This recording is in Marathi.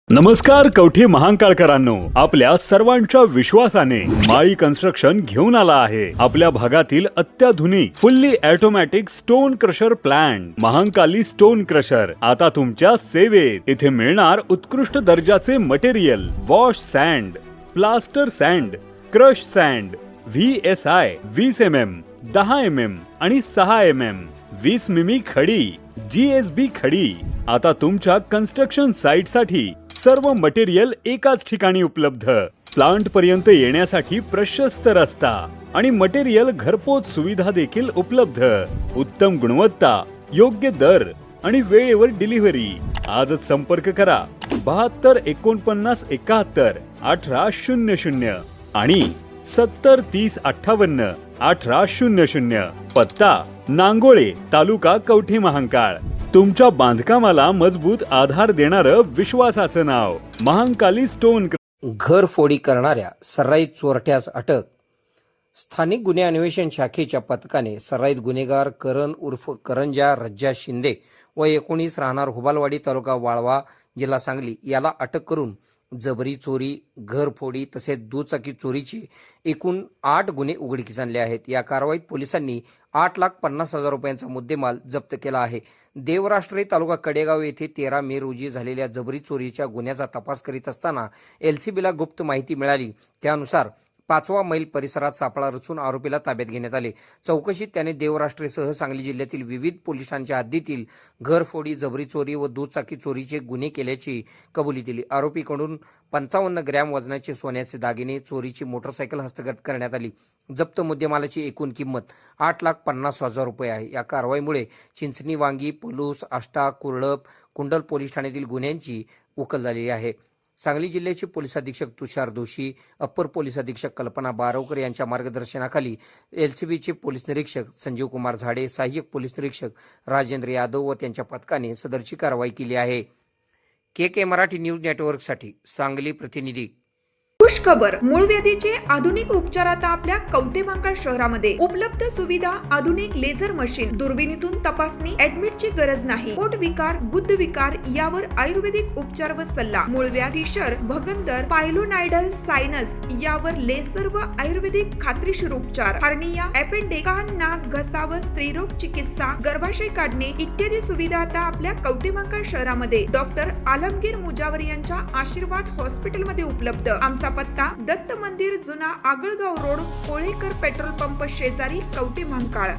नमस्कार कवठे महांकाळकरांनो, आपल्या सर्वांच्या विश्वासाने माळी कन्स्ट्रक्शन घेऊन आला आहे आपल्या भागातील अत्याधुनिक fully automatic stone crusher plant Mahankali stone crusher आता तुमच्या सेवेत। इथे मिळणार उत्कृष्ट दर्जाचे material, wash sand, plaster sand, crush sand, VSI 20 mm, 10 mm आणि 6 mm, 20 मिमी खडी, GSB खडी। आता तुमच्या कन्स्ट्रक्शन साइट साठी सर्व मटेरियल एकाच ठिकाणी उपलब्ध। प्लांट पर्यंत येण्यासाठी प्रशस्त रस्ता आणि मटेरियल घरपोच सुविधा देखील उपलब्ध। उत्तम गुणवत्ता, योग्य दर आणि वेळेवर डिलिव्हरी। आजच संपर्क करा 72 49 71 1800 आणि 70 30 58 1800। पत्ता नांगोळे, तालुका कवठे महांकाळ। तुमच्या बांधकामाला मजबूत आधार देणारं विश्वासाचं नाव महांकाली स्टोन। घरफोडी करणाऱ्या सराईत चोरट्यास अटक। स्थानिक गुन्हे अन्वेषण शाखेच्या पथकाने सराईत गुन्हेगार करण उर्फ करंजा रज्जा शिंदे व 19 राहणार हुबालवाडी, तालुका वाळवा, जिल्हा सांगली याला अटक करून जबरी चोरी, घरफोडी तसेच दुचाकी चोरीचे एकूण 8 गुन्हे उघडकीस आणले आहेत। या कारवाईत पोलिसांनी 8,50,000 रुपयांचा मुद्देमाल जप्त केला आहे। देवराष्ट्रे तालुका कडेगाव येथे 13 मे रोजी झालेल्या जबरी चोरीच्या गुन्ह्याचा तपास करीत असताना LCBला गुप्त माहिती मिळाली। त्यानुसार 5वा मैल परिसरात सापळा रचून आरोपीला ताब्यात घेण्यात आले। चौकशीत त्याने देवराष्ट्रेसह सांगली जिल्ह्यातील विविध पोलीस ठाण्यांच्या हद्दीतील घरफोडी, जबरी चोरी व दुचाकी चोरीचे गुन्हे केल्याची कबुली दिली। आरोपीकडून 55 ग्रॅम वजनाचे सोन्याचे दागिने, चोरीची मोटरसायकल हस्तगत करण्यात आली। जप्त मुद्देमालाची एकूण किंमत 8,50,000 रुपये आहे। या कारवाईमुळे चिंचणी, वांगी, पलूस, आष्टा, कुर्डप, कुंडल पोलीस ठाण्यातील गुन्ह्यांची उकल झालेली आहे। सांगली जिल्ह्याचे पोलीस अधीक्षक तुषार दोशी, अप्पर पोलीस अधीक्षक कल्पना बारवकर यांच्या मार्गदर्शनाखाली LCBचे पोलीस निरीक्षक संजीव कुमार झाडे, सहाय्यक पोलीस निरीक्षक राजेंद्र यादव व त्यांच्या पथकाने सदरची कारवाई केली आहे। KK मराठी न्यूज नेटवर्कसाठी सांगली प्रतिनिधी। खुश खबर, मूळव्याधीचे आधुनिक उपचार आता आपल्या कवठे महांकाळ शहरामध्ये उपलब्ध। सुविधा, आधुनिक लेझर मशीन, दुर्बिणीतून तपासणी, ऍडमिटची गरज नाही। पोट विकार, गुद्ध विकार यावर आयुर्वेदिक उपचार व सल्ला। मूळव्याधी, शर, भगंदर, पायलोनायडल, सायनस यावर लेसर व आयुर्वेदिक खात्रीशीर उपचार। हर्निया, अपेंडिक्स, कान, नाक, घसा व स्त्रीरोग चिकित्सा, गर्भाशय काढणे इत्यादी सुविधा आता आपल्या कवठे महांकाळ शहरामध्ये डॉक्टर आलमगीर मुजावर यांच्या आशीर्वाद हॉस्पिटलमध्ये उपलब्ध। आमचा पत्ता दत्त मंदिर, जुना Agalgaon road, Kolekar petrol pump शेजारी, कवठे महांकाळ।